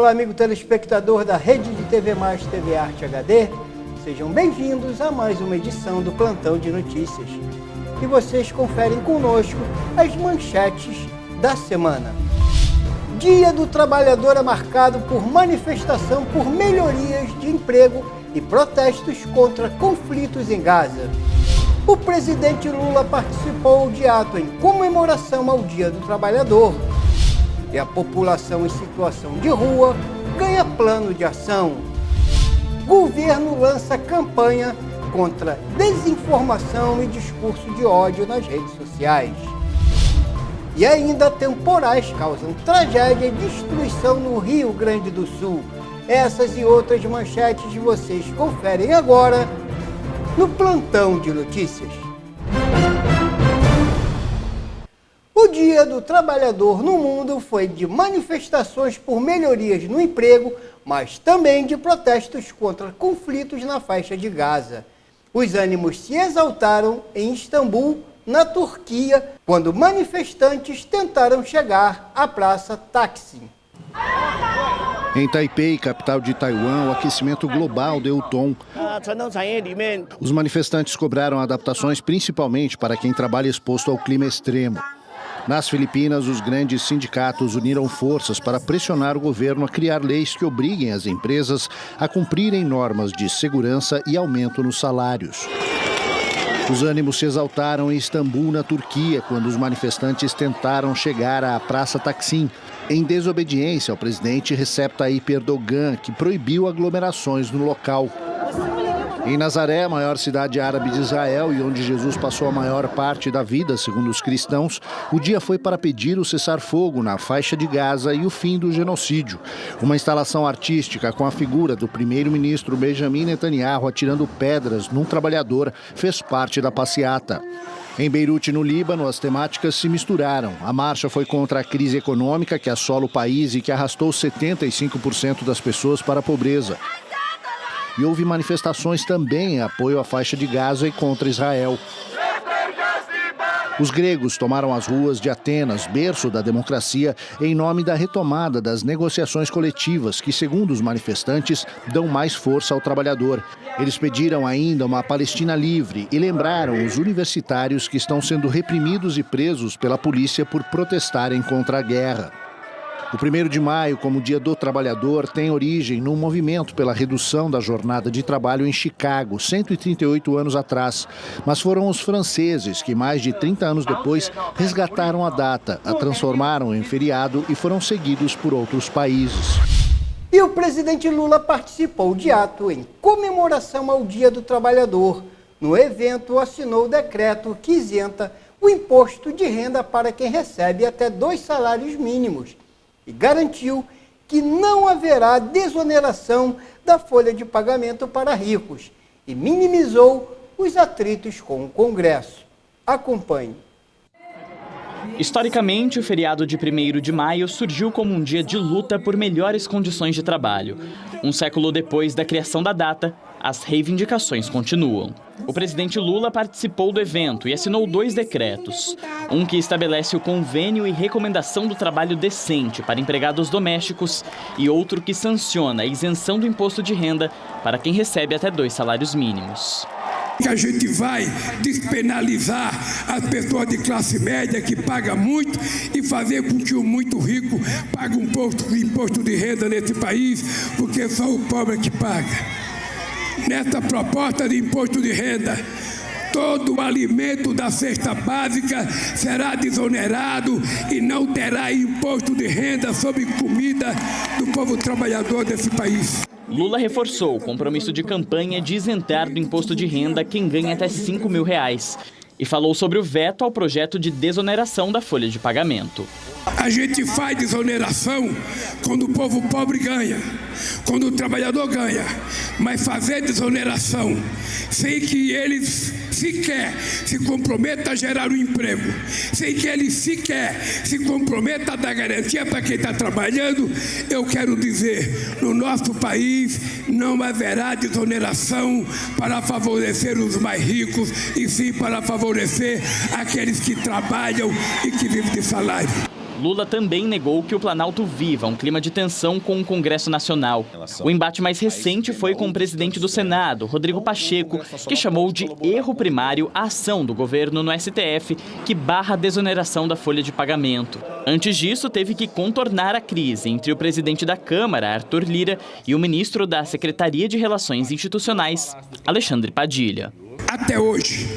Olá, amigo telespectador da Rede de TV Mais TV Arte HD. Sejam bem-vindos a mais uma edição do Plantão de Notícias. E vocês conferem conosco as manchetes da semana. Dia do Trabalhador é marcado por manifestação por melhorias de emprego e protestos contra conflitos em Gaza. O presidente Lula participou de ato em comemoração ao Dia do Trabalhador. E a população em situação de rua ganha plano de ação. Governo lança campanha contra desinformação e discurso de ódio nas redes sociais. E ainda temporais causam tragédia e destruição no Rio Grande do Sul. Essas e outras manchetes vocês conferem agora no Plantão de Notícias. O Dia do Trabalhador no mundo foi de manifestações por melhorias no emprego, mas também de protestos contra conflitos na faixa de Gaza. Os ânimos se exaltaram em Istambul, na Turquia, quando manifestantes tentaram chegar à Praça Taksim. Em Taipei, capital de Taiwan, o aquecimento global deu tom. Os manifestantes cobraram adaptações principalmente para quem trabalha exposto ao clima extremo. Nas Filipinas, os grandes sindicatos uniram forças para pressionar o governo a criar leis que obriguem as empresas a cumprirem normas de segurança e aumento nos salários. Os ânimos se exaltaram em Istambul, na Turquia, quando os manifestantes tentaram chegar à Praça Taksim, em desobediência ao presidente Recep Tayyip Erdogan, que proibiu aglomerações no local. Em Nazaré, a maior cidade árabe de Israel e onde Jesus passou a maior parte da vida, segundo os cristãos, o dia foi para pedir o cessar-fogo na faixa de Gaza e o fim do genocídio. Uma instalação artística com a figura do primeiro-ministro Benjamin Netanyahu atirando pedras num trabalhador fez parte da passeata. Em Beirute, no Líbano, as temáticas se misturaram. A marcha foi contra a crise econômica que assola o país e que arrastou 75% das pessoas para a pobreza. E houve manifestações também em apoio à faixa de Gaza e contra Israel. Os gregos tomaram as ruas de Atenas, berço da democracia, em nome da retomada das negociações coletivas, que, segundo os manifestantes, dão mais força ao trabalhador. Eles pediram ainda uma Palestina livre e lembraram os universitários que estão sendo reprimidos e presos pela polícia por protestarem contra a guerra. O 1º de maio, como Dia do Trabalhador, tem origem num movimento pela redução da jornada de trabalho em Chicago, 138 anos atrás. Mas foram os franceses que, mais de 30 anos depois, resgataram a data, a transformaram em feriado e foram seguidos por outros países. E o presidente Lula participou de ato em comemoração ao Dia do Trabalhador. No evento, assinou o decreto que isenta o imposto de renda para quem recebe até 2 salários mínimos. E garantiu que não haverá desoneração da folha de pagamento para ricos e minimizou os atritos com o Congresso. Acompanhe. Historicamente, o feriado de 1º de maio surgiu como um dia de luta por melhores condições de trabalho. Um século depois da criação da data, as reivindicações continuam. O presidente Lula participou do evento e assinou 2 decretos. Um que estabelece o convênio e recomendação do trabalho decente para empregados domésticos e outro que sanciona a isenção do imposto de renda para quem recebe até 2 salários mínimos. Que a gente vai despenalizar as pessoas de classe média que pagam muito e fazer com que o muito rico pague um imposto de renda nesse país, porque só o pobre que paga. Nessa proposta de imposto de renda, todo o alimento da cesta básica será desonerado e não terá imposto de renda sobre comida do povo trabalhador desse país. Lula reforçou o compromisso de campanha de isentar do imposto de renda quem ganha até R$5.000 e falou sobre o veto ao projeto de desoneração da folha de pagamento. A gente faz desoneração quando o povo pobre ganha, quando o trabalhador ganha, mas fazer desoneração sem que eles sequer se comprometa a gerar um emprego, sem que ele sequer se comprometa a dar garantia para quem está trabalhando, eu quero dizer, no nosso país não haverá desoneração para favorecer os mais ricos, e sim para favorecer aqueles que trabalham e que vivem de salário. Lula também negou que o Planalto viva um clima de tensão com o Congresso Nacional. O embate mais recente foi com o presidente do Senado, Rodrigo Pacheco, que chamou de erro primário a ação do governo no STF, que barra a desoneração da folha de pagamento. Antes disso, teve que contornar a crise entre o presidente da Câmara, Arthur Lira, e o ministro da Secretaria de Relações Institucionais, Alexandre Padilha. Até hoje,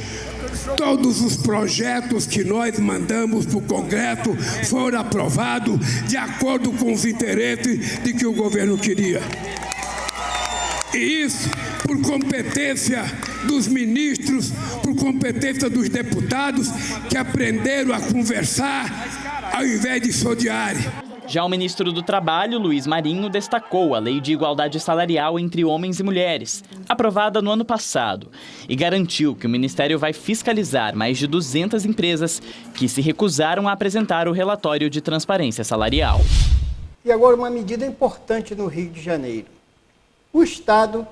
todos os projetos que nós mandamos para o Congresso foram aprovados de acordo com os interesses de que o governo queria. E isso por competência dos ministros, por competência dos deputados que aprenderam a conversar ao invés de se odiarem. Já o ministro do Trabalho, Luiz Marinho, destacou a Lei de Igualdade Salarial entre Homens e Mulheres, aprovada no ano passado, e garantiu que o Ministério vai fiscalizar mais de 200 empresas que se recusaram a apresentar o relatório de transparência salarial. E agora uma medida importante no Rio de Janeiro. O estado,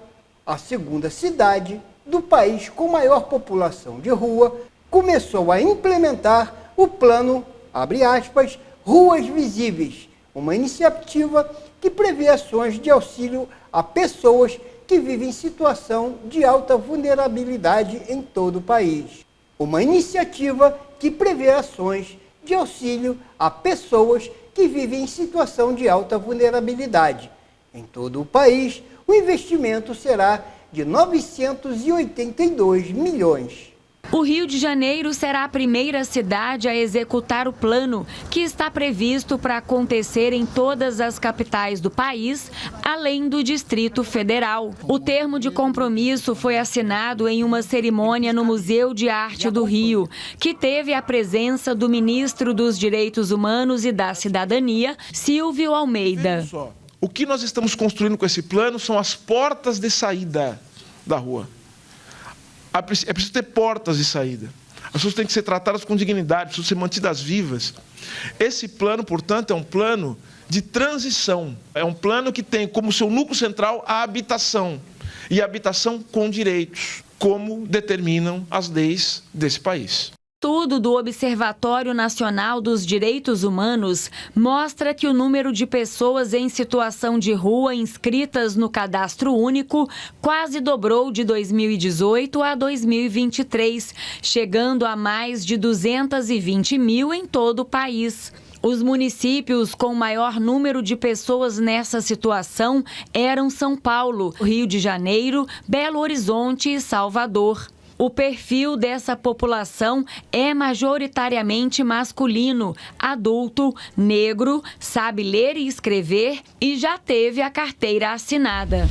a segunda cidade do país com maior população de rua, começou a implementar o plano, abre aspas, Ruas Visíveis, uma iniciativa que prevê ações de auxílio a pessoas que vivem em situação de alta vulnerabilidade em todo o país. Uma iniciativa que prevê ações de auxílio a pessoas que vivem em situação de alta vulnerabilidade. Em todo o país, o investimento será de 982 milhões. O Rio de Janeiro será a primeira cidade a executar o plano, que está previsto para acontecer em todas as capitais do país, além do Distrito Federal. O termo de compromisso foi assinado em uma cerimônia no Museu de Arte do Rio, que teve a presença do ministro dos Direitos Humanos e da Cidadania, Silvio Almeida. O que nós estamos construindo com esse plano são as portas de saída da rua. É preciso ter portas de saída. As pessoas têm que ser tratadas com dignidade, precisam ser mantidas vivas. Esse plano, portanto, é um plano de transição. É um plano que tem como seu núcleo central a habitação. E a habitação com direitos, como determinam as leis desse país. Estudo do Observatório Nacional dos Direitos Humanos mostra que o número de pessoas em situação de rua inscritas no Cadastro Único quase dobrou de 2018 a 2023, chegando a mais de 220 mil em todo o país. Os municípios com maior número de pessoas nessa situação eram São Paulo, Rio de Janeiro, Belo Horizonte e Salvador. O perfil dessa população é majoritariamente masculino, adulto, negro, sabe ler e escrever e já teve a carteira assinada.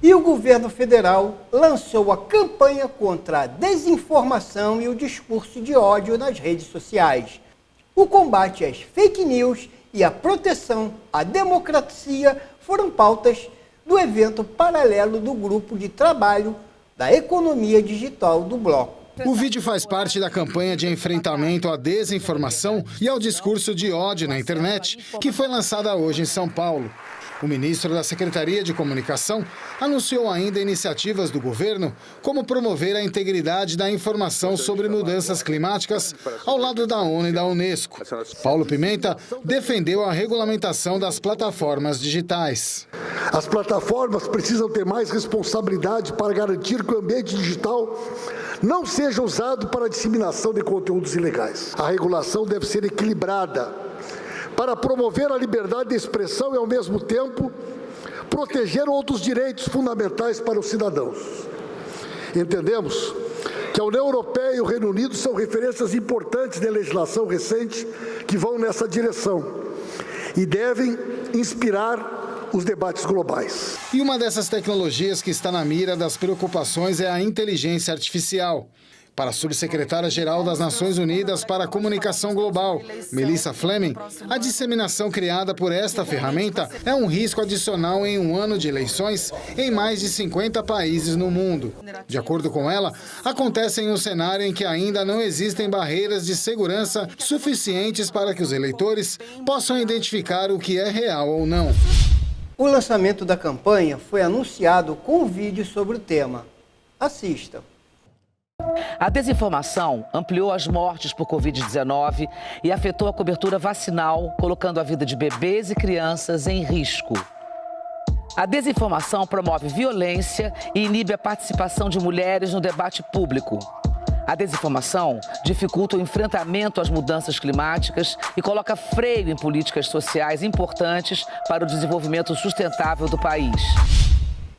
E o governo federal lançou a campanha contra a desinformação e o discurso de ódio nas redes sociais. O combate às fake news e a proteção à democracia foram pautas do evento paralelo do Grupo de Trabalho da Economia Digital do Bloco. O vídeo faz parte da campanha de enfrentamento à desinformação e ao discurso de ódio na internet, que foi lançada hoje em São Paulo. O ministro da Secretaria de Comunicação anunciou ainda iniciativas do governo, como promover a integridade da informação sobre mudanças climáticas ao lado da ONU e da Unesco. Paulo Pimenta defendeu a regulamentação das plataformas digitais. As plataformas precisam ter mais responsabilidade para garantir que o ambiente digital não seja usado para a disseminação de conteúdos ilegais. A regulação deve ser equilibrada para promover a liberdade de expressão e, ao mesmo tempo, proteger outros direitos fundamentais para os cidadãos. Entendemos que a União Europeia e o Reino Unido são referências importantes de legislação recente que vão nessa direção e devem inspirar os debates globais. E uma dessas tecnologias que está na mira das preocupações é a inteligência artificial. Para a subsecretária-geral das Nações Unidas para a Comunicação Global, Melissa Fleming, a disseminação criada por esta ferramenta é um risco adicional em um ano de eleições em mais de 50 países no mundo. De acordo com ela, acontece em um cenário em que ainda não existem barreiras de segurança suficientes para que os eleitores possam identificar o que é real ou não. O lançamento da campanha foi anunciado com um vídeo sobre o tema. Assista. A desinformação ampliou as mortes por Covid-19 e afetou a cobertura vacinal, colocando a vida de bebês e crianças em risco. A desinformação promove violência e inibe a participação de mulheres no debate público. A desinformação dificulta o enfrentamento às mudanças climáticas e coloca freio em políticas sociais importantes para o desenvolvimento sustentável do país.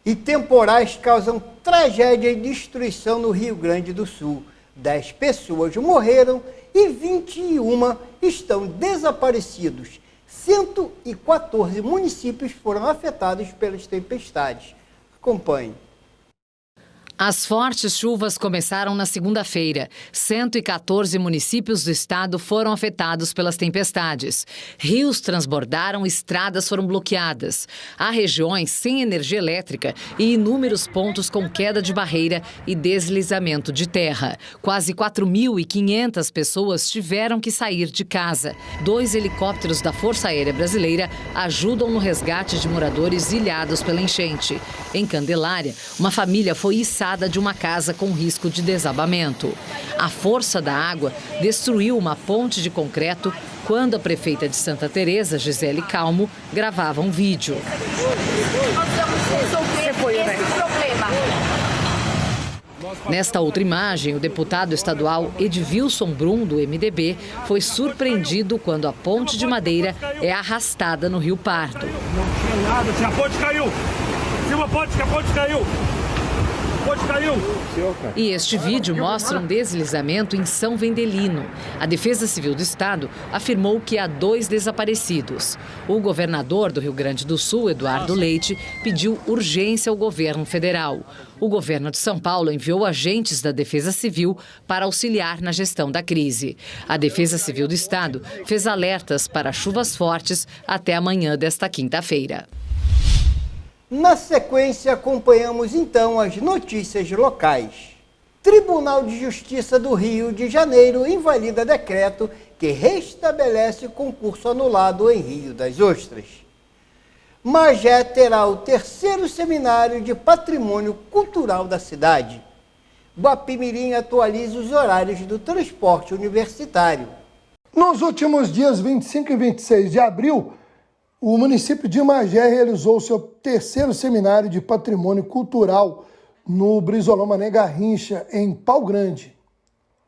E temporais causam tragédia e destruição no Rio Grande do Sul. 10 pessoas morreram e 21 estão desaparecidos. 114 municípios foram afetados pelas tempestades. Acompanhe. As fortes chuvas começaram na segunda-feira. 114 municípios do estado foram afetados pelas tempestades. Rios transbordaram, estradas foram bloqueadas. Há regiões sem energia elétrica e inúmeros pontos com queda de barreira e deslizamento de terra. Quase 4.500 pessoas tiveram que sair de casa. 2 helicópteros da Força Aérea Brasileira ajudam no resgate de moradores ilhados pela enchente. Em Candelária, uma família foi içada de uma casa com risco de desabamento. A força da água destruiu uma ponte de concreto quando a prefeita de Santa Teresa, Gisele Calmo, gravava um vídeo. Nesta outra imagem, o deputado estadual Edvilson Brum, do MDB, foi surpreendido quando a ponte de madeira é arrastada no Rio Pardo. Não tinha nada, a ponte caiu! A ponte caiu! E este vídeo mostra um deslizamento em São Vendelino. A Defesa Civil do Estado afirmou que há 2 desaparecidos. O governador do Rio Grande do Sul, Eduardo Leite, pediu urgência ao governo federal. O governo de São Paulo enviou agentes da Defesa Civil para auxiliar na gestão da crise. A Defesa Civil do Estado fez alertas para chuvas fortes até amanhã desta quinta-feira. Na sequência, acompanhamos então as notícias locais. Tribunal de Justiça do Rio de Janeiro invalida decreto que restabelece concurso anulado em Rio das Ostras. Magé terá o 3º seminário de patrimônio cultural da cidade. Guapimirim atualiza os horários do transporte universitário. Nos últimos dias 25 e 26 de abril, o município de Magé realizou seu 3º seminário de patrimônio cultural no Brizolão Mané Garrincha, em Pau Grande.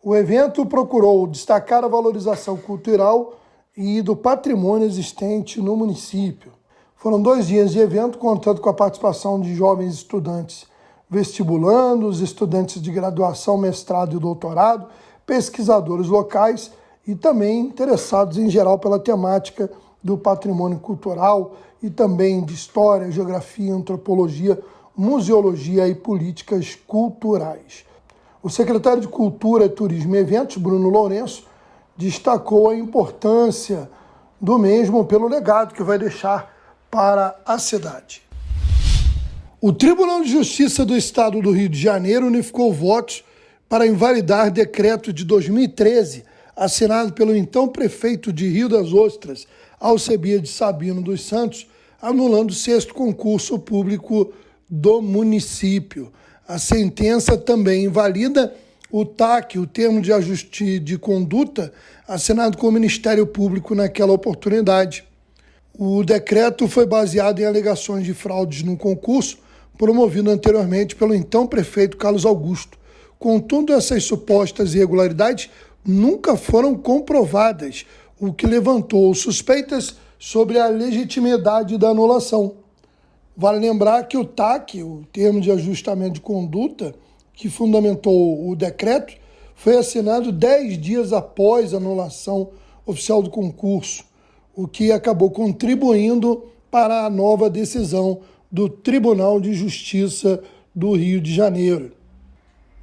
O evento procurou destacar a valorização cultural e do patrimônio existente no município. Foram 2 dias de evento, contando com a participação de jovens estudantes vestibulandos, estudantes de graduação, mestrado e doutorado, pesquisadores locais e também interessados em geral pela temática do patrimônio cultural e também de história, geografia, antropologia, museologia e políticas culturais. O secretário de Cultura, Turismo e Eventos, Bruno Lourenço, destacou a importância do mesmo pelo legado que vai deixar para a cidade. O Tribunal de Justiça do Estado do Rio de Janeiro unificou votos para invalidar decreto de 2013, assinado pelo então prefeito de Rio das Ostras, Alcebiades Sabino dos Santos, anulando o 6º concurso público do município. A sentença também invalida o TAC, o termo de ajuste de conduta, assinado com o Ministério Público naquela oportunidade. O decreto foi baseado em alegações de fraudes no concurso, promovido anteriormente pelo então prefeito Carlos Augusto. Contudo, essas supostas irregularidades nunca foram comprovadas, o que levantou suspeitas sobre a legitimidade da anulação. Vale lembrar que o TAC, o termo de ajustamento de conduta, que fundamentou o decreto, foi assinado 10 dias após a anulação oficial do concurso, o que acabou contribuindo para a nova decisão do Tribunal de Justiça do Rio de Janeiro.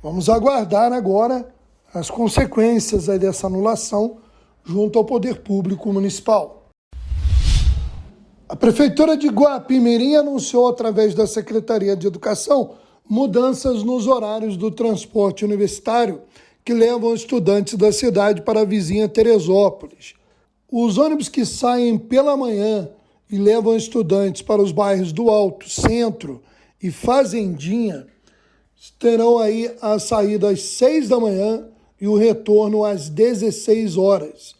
Vamos aguardar agora as consequências dessa anulação junto ao Poder Público Municipal. A Prefeitura de Guapimirim anunciou, através da Secretaria de Educação, mudanças nos horários do transporte universitário que levam estudantes da cidade para a vizinha Teresópolis. Os ônibus que saem pela manhã e levam estudantes para os bairros do Alto, Centro e Fazendinha terão aí a saída às 6 da manhã e o retorno às 16 horas.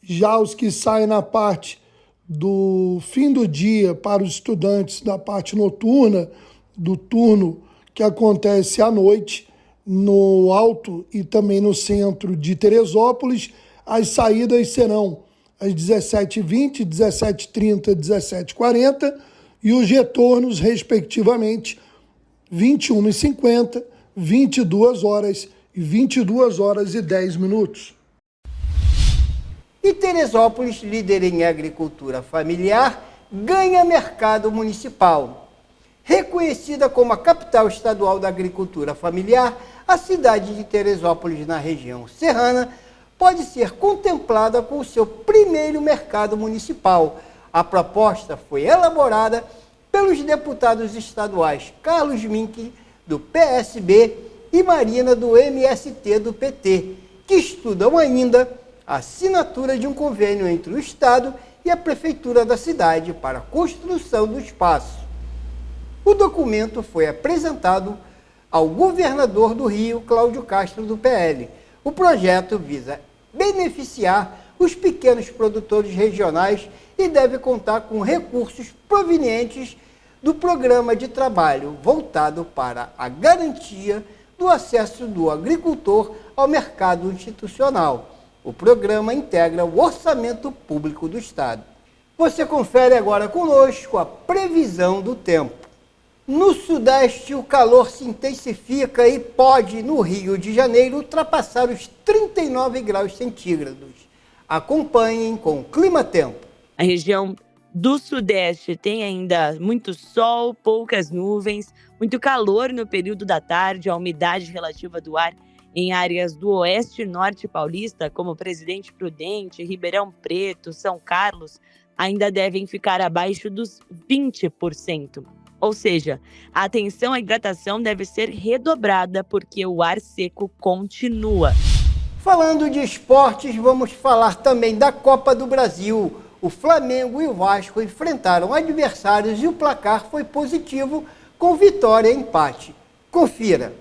Já os que saem na parte do fim do dia para os estudantes da parte noturna, do turno que acontece à noite, no alto e também no centro de Teresópolis, as saídas serão às 17h20, 17h30, 17h40 e os retornos, respectivamente, 21h50, 22 horas e 22 horas e 10 minutos. E Teresópolis, líder em agricultura familiar, ganha mercado municipal. Reconhecida como a capital estadual da agricultura familiar, a cidade de Teresópolis, na região serrana, pode ser contemplada com o seu primeiro mercado municipal. A proposta foi elaborada pelos deputados estaduais Carlos Mink, do PSB, e Marina, do MST, do PT, que estudam ainda a assinatura de um convênio entre o Estado e a Prefeitura da cidade para a construção do espaço. O documento foi apresentado ao governador do Rio, Cláudio Castro, do PL. O projeto visa beneficiar os pequenos produtores regionais e deve contar com recursos provenientes do Programa de Trabalho voltado para a garantia do acesso do agricultor ao mercado institucional. O programa integra o orçamento público do Estado. Você confere agora conosco a previsão do tempo. No Sudeste, o calor se intensifica e pode, no Rio de Janeiro, ultrapassar os 39 graus centígrados. Acompanhem com o Clima-Tempo. A região do Sudeste tem ainda muito sol, poucas nuvens, muito calor no período da tarde, a umidade relativa do ar em áreas do Oeste e Norte paulista, como Presidente Prudente, Ribeirão Preto, São Carlos, ainda devem ficar abaixo dos 20%. Ou seja, a atenção à hidratação deve ser redobrada porque o ar seco continua. Falando de esportes, vamos falar também da Copa do Brasil. O Flamengo e o Vasco enfrentaram adversários e o placar foi positivo, com vitória e empate. Confira.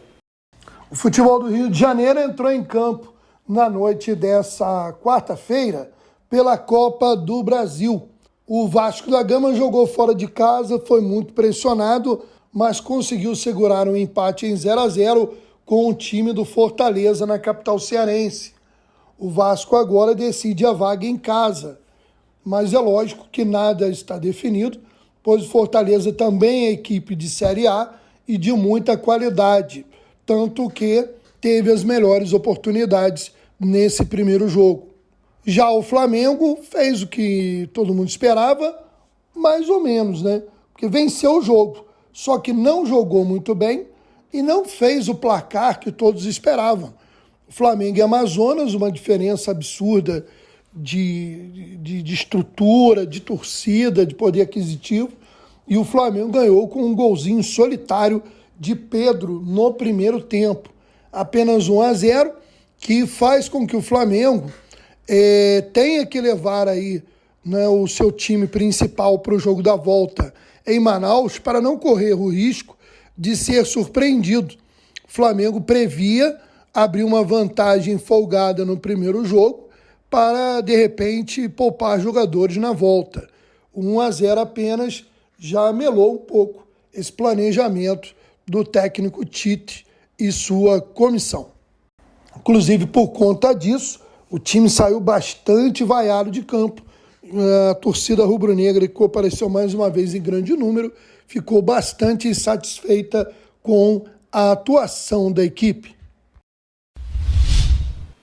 O futebol do Rio de Janeiro entrou em campo na noite dessa quarta-feira pela Copa do Brasil. O Vasco da Gama jogou fora de casa, foi muito pressionado, mas conseguiu segurar um empate em 0-0 com o time do Fortaleza na capital cearense. O Vasco agora decide a vaga em casa, mas é lógico que nada está definido, pois o Fortaleza também é equipe de Série A e de muita qualidade, tanto que teve as melhores oportunidades nesse primeiro jogo. Já o Flamengo fez o que todo mundo esperava, mais ou menos, né? Porque venceu o jogo, só que não jogou muito bem e não fez o placar que todos esperavam. O Flamengo e Amazonas, uma diferença absurda de estrutura, de torcida, de poder aquisitivo, e o Flamengo ganhou com um golzinho solitário de Pedro no primeiro tempo. Apenas 1-0, que faz com que o Flamengo tenha que levar aí, né, o seu time principal para o jogo da volta em Manaus para não correr o risco de ser surpreendido. O Flamengo previa abrir uma vantagem folgada no primeiro jogo para, de repente, poupar jogadores na volta. 1-0 apenas já melou um pouco esse planejamento do técnico Tite e sua comissão. Inclusive, por conta disso, o time saiu bastante vaiado de campo. A torcida rubro-negra, que compareceu mais uma vez em grande número, ficou bastante insatisfeita com a atuação da equipe.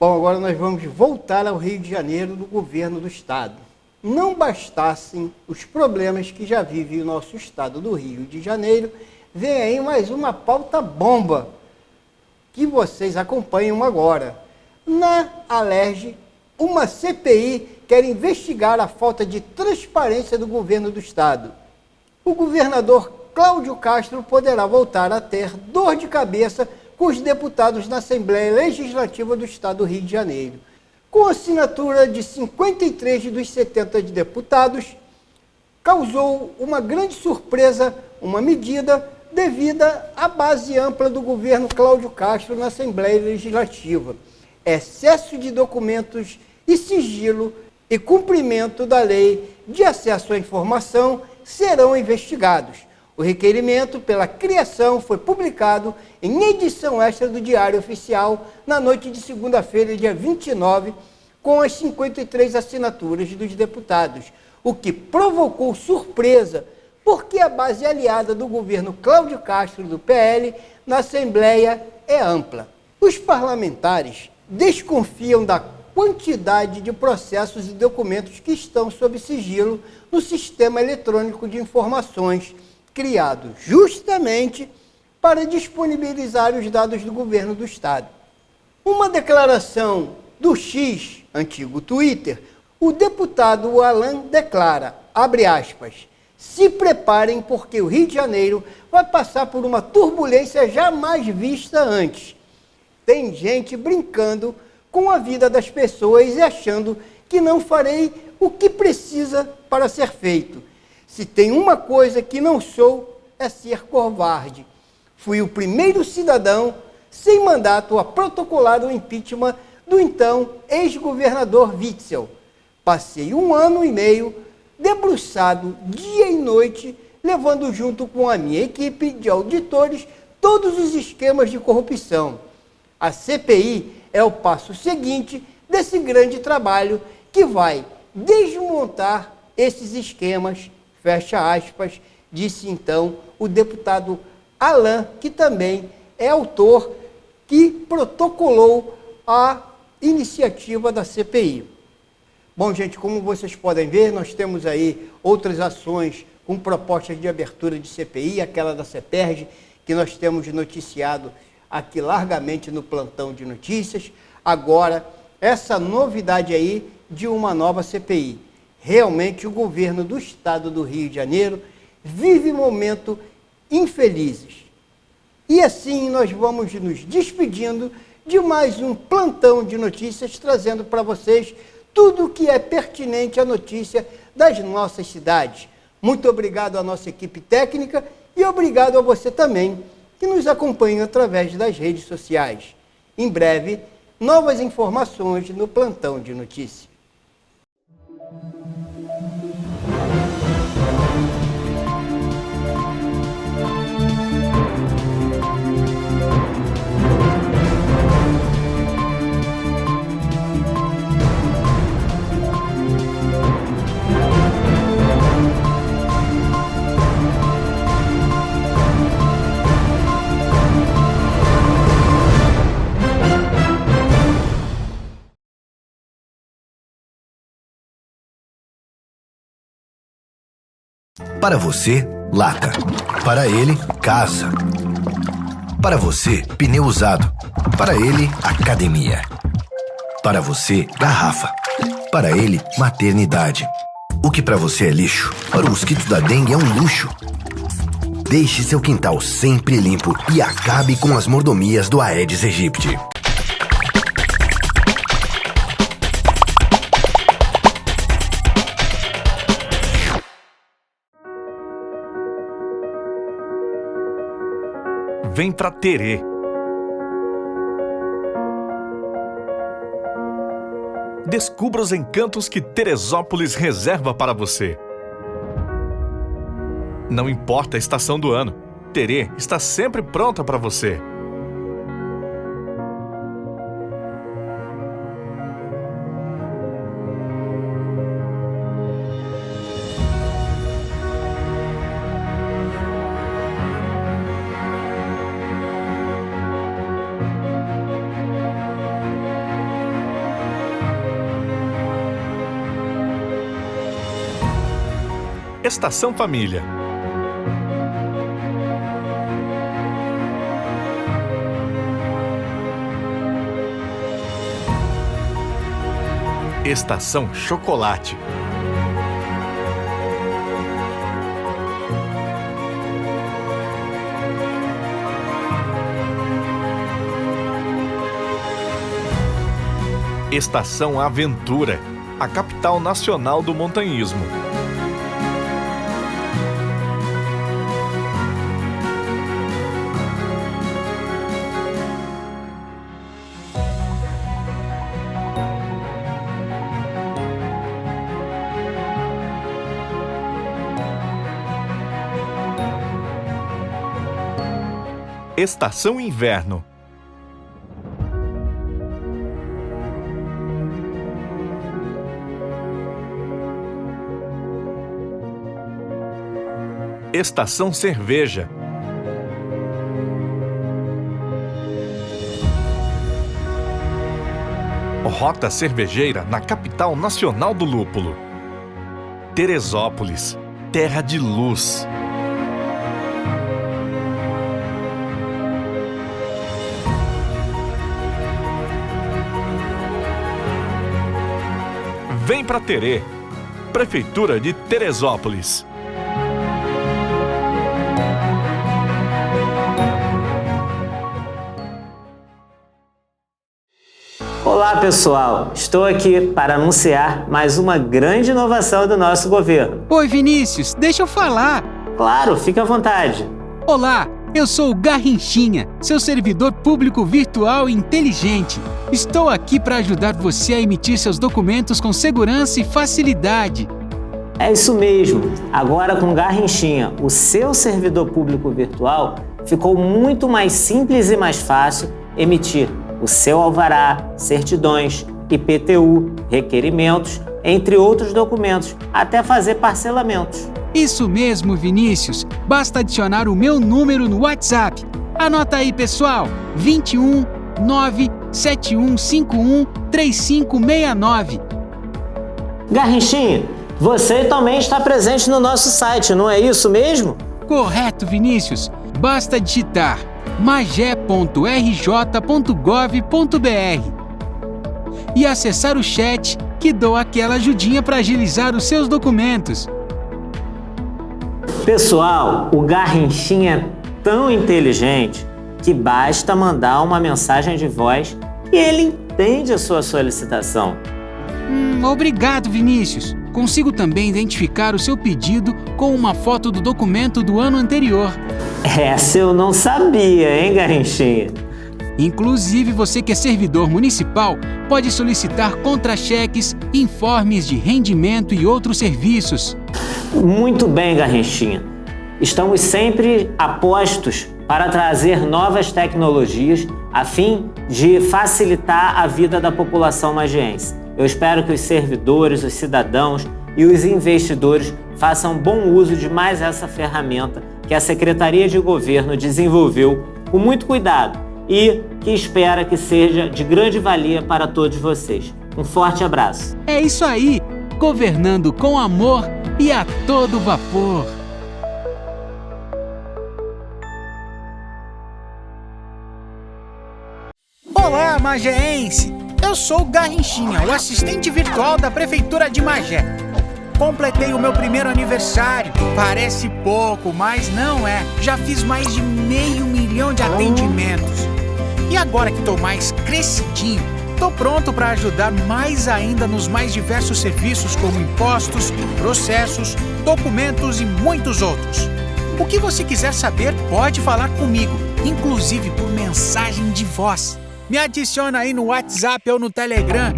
Bom, agora nós vamos voltar ao Rio de Janeiro do governo do estado. Não bastassem os problemas que já vive o nosso estado do Rio de Janeiro, vem aí mais uma pauta bomba que vocês acompanham agora. Na Alerj, uma CPI quer investigar a falta de transparência do governo do estado. O governador Cláudio Castro poderá voltar a ter dor de cabeça com os deputados na Assembleia Legislativa do Estado do Rio de Janeiro. Com a assinatura de 53 dos 70 deputados, causou uma grande surpresa uma medida devido à base ampla do governo Cláudio Castro na Assembleia Legislativa, excesso de documentos e sigilo e cumprimento da lei de acesso à informação serão investigados. O requerimento pela criação foi publicado em edição extra do Diário Oficial na noite de segunda-feira, dia 29, com as 53 assinaturas dos deputados, o que provocou surpresa, porque a base aliada do governo Cláudio Castro do PL na Assembleia é ampla. Os parlamentares desconfiam da quantidade de processos e documentos que estão sob sigilo no Sistema Eletrônico de Informações, criado justamente para disponibilizar os dados do governo do Estado. Uma declaração do X, antigo Twitter, o deputado Alan declara, abre aspas, se preparem porque o Rio de Janeiro vai passar por uma turbulência jamais vista antes. Tem gente brincando com a vida das pessoas e achando que não farei o que precisa para ser feito. Se tem uma coisa que não sou, é ser covarde. Fui o primeiro cidadão sem mandato a protocolar o impeachment do então ex-governador Witzel. Passei 1 ano e meio debruçado dia e noite, levando junto com a minha equipe de auditores todos os esquemas de corrupção. A CPI é o passo seguinte desse grande trabalho que vai desmontar esses esquemas, fecha aspas, disse então o deputado Alan, que também é autor que protocolou a iniciativa da CPI. Bom, gente, como vocês podem ver, nós temos aí outras ações com propostas de abertura de CPI, aquela da CEPERJ, que nós temos noticiado aqui largamente no plantão de notícias. Agora, essa novidade aí de uma nova CPI. Realmente, o governo do Estado do Rio de Janeiro vive momentos infelizes. E assim nós vamos nos despedindo de mais um plantão de notícias, trazendo para vocês tudo o que é pertinente à notícia das nossas cidades. Muito obrigado à nossa equipe técnica e obrigado a você também que nos acompanha através das redes sociais. Em breve, novas informações no plantão de notícias. Para você, lata. Para ele, casa. Para você, pneu usado. Para ele, academia. Para você, garrafa. Para ele, maternidade. O que para você é lixo, para o mosquito da dengue é um luxo. Deixe seu quintal sempre limpo e acabe com as mordomias do Aedes aegypti. Vem pra Terê. Descubra os encantos que Teresópolis reserva para você. Não importa a estação do ano, Terê está sempre pronta para você. Estação Família. Estação Chocolate. Estação Aventura, a capital nacional do montanhismo. Estação Inverno. Estação Cerveja. Rota cervejeira na capital nacional do lúpulo. Teresópolis, terra de luz. Vem pra Terê, Prefeitura de Teresópolis. Olá pessoal, estou aqui para anunciar mais uma grande inovação do nosso governo. Oi Vinícius, deixa eu falar. Claro, fique à vontade. Olá, eu sou o Garrinchinha, seu servidor público virtual e inteligente. Estou aqui para ajudar você a emitir seus documentos com segurança e facilidade. É isso mesmo, agora com Garrinchinha, o seu servidor público virtual, ficou muito mais simples e mais fácil emitir o seu alvará, certidões, IPTU, requerimentos, entre outros documentos, até fazer parcelamentos. Isso mesmo, Vinícius. Basta adicionar o meu número no WhatsApp. Anota aí, pessoal. 21 97151 3569. Garrinchinha, você também está presente no nosso site, não é isso mesmo? Correto, Vinícius. Basta digitar magé.rj.gov.br e acessar o chat que dou aquela ajudinha para agilizar os seus documentos. Pessoal, o Garrinchinha é tão inteligente que basta mandar uma mensagem de voz e ele entende a sua solicitação. Obrigado, Vinícius. Consigo também identificar o seu pedido com uma foto do documento do ano anterior. Essa eu não sabia, hein, Garrinchinha? Inclusive, você que é servidor municipal pode solicitar contra-cheques, informes de rendimento e outros serviços. Muito bem, Garrinchinha. Estamos sempre apostos para trazer novas tecnologias a fim de facilitar a vida da população magiense. Eu espero que os servidores, os cidadãos e os investidores façam bom uso de mais essa ferramenta que a Secretaria de Governo desenvolveu com muito cuidado e que espera que seja de grande valia para todos vocês. Um forte abraço. É isso aí, governando com amor e a todo vapor. Olá, magéense! Eu sou o Garrinchinha, o assistente virtual da Prefeitura de Magé. Completei o meu primeiro aniversário. Parece pouco, mas não é. Já fiz mais de 500 mil de atendimentos. E agora que estou mais crescidinho, estou pronto para ajudar mais ainda nos mais diversos serviços como impostos, processos, documentos e muitos outros. O que você quiser saber, pode falar comigo, inclusive por mensagem de voz. Me adiciona aí no WhatsApp ou no Telegram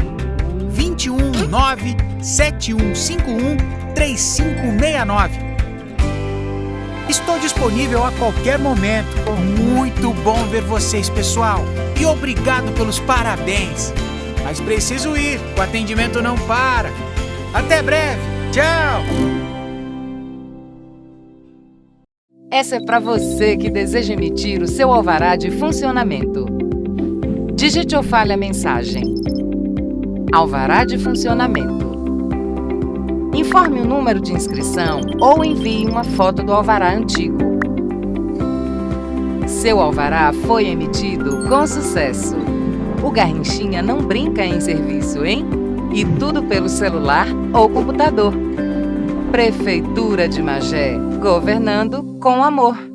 21 97151 3569. Estou disponível a qualquer momento. Muito bom ver vocês, pessoal. E obrigado pelos parabéns. Mas preciso ir, o atendimento não para. Até breve. Tchau. Essa é para você que deseja emitir o seu alvará de funcionamento. Digite ou fale a mensagem. Alvará de funcionamento. Informe o número de inscrição ou envie uma foto do alvará antigo. Seu alvará foi emitido com sucesso. O Garrinchinha não brinca em serviço, hein? E tudo pelo celular ou computador. Prefeitura de Magé, governando com amor.